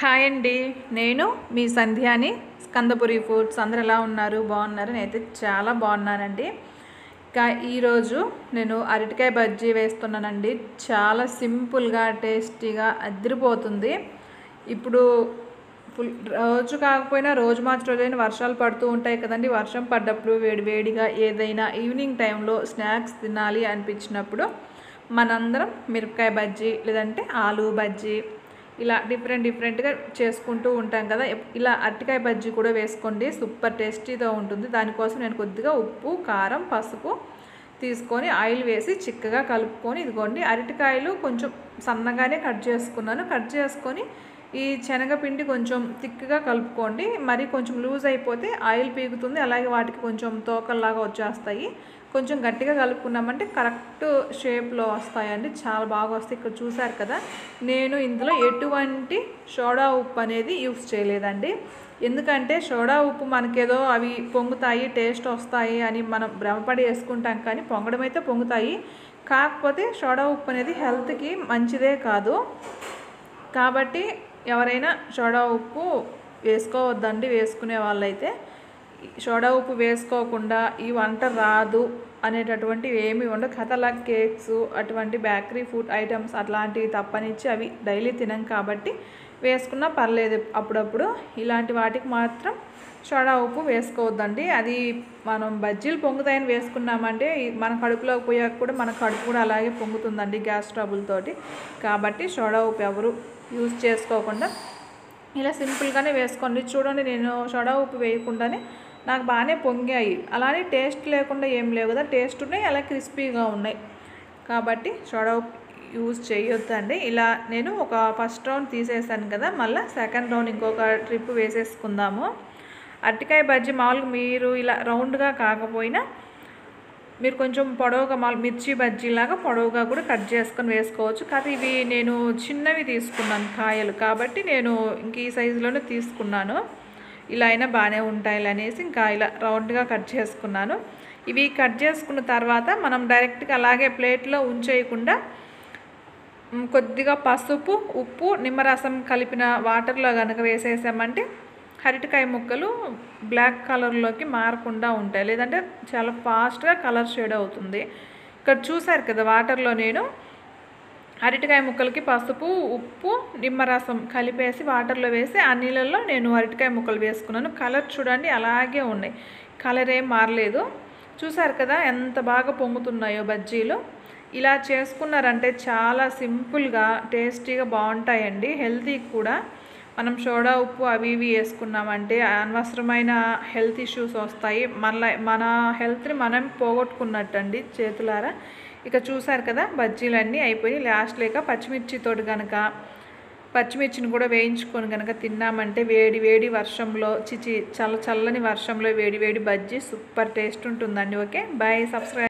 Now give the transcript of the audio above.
Hi అండి, నేను మీ సంధ్యాని స్కందపురి foods. అందరు ఎలా ఉన్నారు? బాగున్నారు? నేనైతే చాలా బాగున్నానండి. ఇంకా ఈరోజు నేను అరటికాయ బజ్జీ వేస్తున్నానండి. చాలా సింపుల్గా టేస్టీగా అదిరిపోతుంది. ఇప్పుడు రోజు కాకపోయినా రోజు మార్చి రోజైనా వర్షాలు పడుతూ ఉంటాయి కదండి. వర్షం పడ్డప్పుడు వేడివేడిగా ఏదైనా ఈవినింగ్ టైంలో స్నాక్స్ తినాలి అనిపించినప్పుడు మనందరం మిరపకాయ బజ్జీ లేదంటే ఆలు బజ్జీ ఇలా డిఫరెంట్గా చేసుకుంటూ ఉంటాం కదా. ఇలా అరటికాయ బజ్జీ కూడా వేసుకోండి, సూపర్ టేస్టీగా ఉంటుంది. దానికోసం నేను కొద్దిగా ఉప్పు, కారం, పసుపు తీసుకొని ఆయిల్ వేసి చిక్కగా కలుపుకొని, ఇదిగోండి అరటికాయలు కొంచెం సన్నగానే కట్ చేసుకున్నాను. కట్ చేసుకొని ఈ శనగపిండి కొంచెం థిక్గా కలుపుకోండి. మరి కొంచెం లూజ్ అయిపోతే ఆయిల్ పీగుతుంది, అలాగే వాటికి కొంచెం తోకల్లాగా వచ్చేస్తాయి. కొంచెం గట్టిగా కలుపుకున్నామంటే కరెక్ట్ షేప్లో వస్తాయండి, చాలా బాగా వస్తాయి. ఇక్కడ చూసారు కదా, నేను ఇందులో ఎటువంటి సోడా ఉప్పు అనేది యూస్ చేయలేదండి. ఎందుకంటే సోడా ఉప్పు మనకేదో అవి పొంగుతాయి, టేస్ట్ వస్తాయి అని మనం భ్రమపడి వేసుకుంటాం, కానీ పొంగడం అయితే పొంగుతాయి. కాకపోతే సోడా ఉప్పు అనేది హెల్త్కి మంచిదే కాదు. కాబట్టి ఎవరైనా సోడా ఉప్పు వేసుకోవద్దండి. వేసుకునే వాళ్ళైతే సోడా ఉప్పు వేసుకోకుండా ఈ వంట రాదు అనేటటువంటివి ఏమి ఉండవు. కథలా కేక్స్, అటువంటి బేకరీ ఫుడ్ ఐటమ్స్ అట్లాంటివి తప్పనిచ్చి అవి డైలీ తినం కాబట్టి వేసుకున్నా పర్లేదు. అప్పుడప్పుడు ఇలాంటి వాటికి మాత్రం సోడా ఉప్పు వేసుకోవద్దండి. అది మనం బజ్జీలు పొంగుతాయని వేసుకున్నామంటే మన కడుపులోకి పోయాక కూడా మన కడుపు కూడా అలాగే పొంగుతుందండి గ్యాస్ ట్రబుల్ తోటి. కాబట్టి సోడా ఉప్పు ఎవరు యూజ్ చేసుకోకుండా ఇలా సింపుల్గానే వేసుకోండి. చూడండి, నేను సోడా ఉప్పు వేయకుండానే నాకు బాగానే పొంగాయి. అలానే టేస్ట్ లేకుండా ఏం లేవు కదా, టేస్ట్ ఉన్నాయి, అలా క్రిస్పీగా ఉన్నాయి. కాబట్టి సోడా ఉప్పు యూజ్ చేయొద్దండి. ఇలా నేను ఒక ఫస్ట్ రౌండ్ తీసేసాను కదా, మళ్ళీ సెకండ్ రౌండ్ ఇంకొక ట్రిప్ వేసేసుకుందాము. అరటికాయ బజ్జీ మామూలుగా మీరు ఇలా రౌండ్గా కాకపోయినా మీరు కొంచెం పొడవుగా మిర్చి బజ్జీలాగా పొడవుగా కూడా కట్ చేసుకొని వేసుకోవచ్చు. కానీ ఇవి నేను చిన్నవి తీసుకున్నాను కాయలు, కాబట్టి నేను ఇంక ఈ సైజులోనే తీసుకున్నాను. ఇలా అయినా బాగానే ఉంటాయి అనేసి ఇంకా ఇలా రౌండ్గా కట్ చేసుకున్నాను. ఇవి కట్ చేసుకున్న తర్వాత మనం డైరెక్ట్గా అలాగే ప్లేట్లో ఉంచేయకుండా కొద్దిగా పసుపు, ఉప్పు, నిమ్మరసం కలిపిన వాటర్లో కనుక వేసేసామంటే అరటికాయ ముక్కలు బ్లాక్ కలర్లోకి మారకుండా ఉంటాయి, లేదంటే చాలా ఫాస్ట్గా కలర్ షేడ్ అవుతుంది. ఇక్కడ చూసారు కదా, వాటర్లో నేను అరటికాయ ముక్కలకి పసుపు, ఉప్పు, నిమ్మరసం కలిపేసి వాటర్లో వేసి ఆ నీళ్ళల్లో నేను అరటికాయ ముక్కలు వేసుకున్నాను. కలర్ చూడండి అలాగే ఉన్నాయి, కలర్ ఏం మారలేదు. చూసారు కదా ఎంత బాగా పొంగుతున్నాయో బజ్జీలు. ఇలా చేసుకున్నారంటే చాలా సింపుల్గా టేస్టీగా బాగుంటాయండి. హెల్తీ కూడా. మనం సోడా ఉప్పు అవి ఇవి వేసుకున్నామంటే అనవసరమైన హెల్త్ ఇష్యూస్ వస్తాయి. మన హెల్త్ని మనం పోగొట్టుకున్నట్టండి చేతులారా. ఇక చూసారు కదా, బజ్జీలన్నీ అయిపోయి లాస్ట్ లేక పచ్చిమిర్చితోటి కనుక పచ్చిమిర్చిని కూడా వేయించుకొని కనుక తిన్నామంటే వేడి వర్షంలో చల్లని వర్షంలో వేడి బజ్జీ సూపర్ టేస్ట్ ఉంటుందండి. Okay, bye, subscribe.